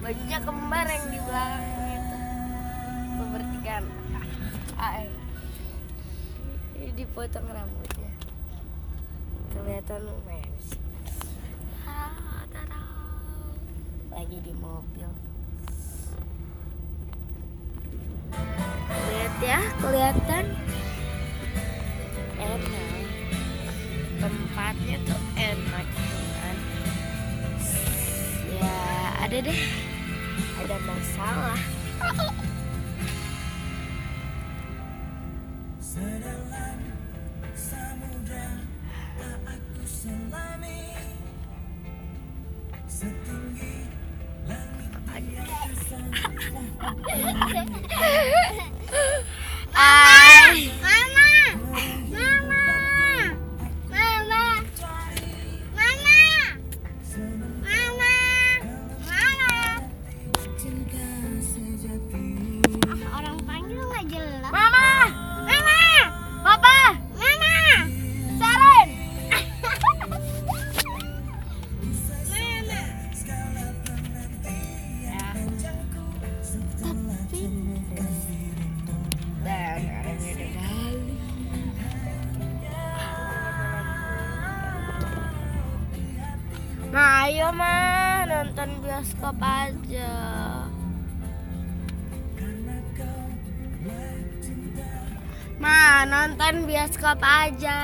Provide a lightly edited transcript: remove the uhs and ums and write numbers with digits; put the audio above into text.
bajunya kembar yang di belakang itu tuh bertigaan. Dipotong rambutnya kelihatan lumayan. Lagi di mobil, lihat ya, kelihatan enak, tempatnya tuh enak kan. Ya ada deh, ada masalah. Sedalam samudra aku selami, setinggi langit di angkasa. Cinta sejati. Orang panggil nggak jelas. Mama, Papa, Sharon. Dan orangnya udah balik. Nah, ayo mah nonton bioskop aja. Ma, nonton bioskop aja.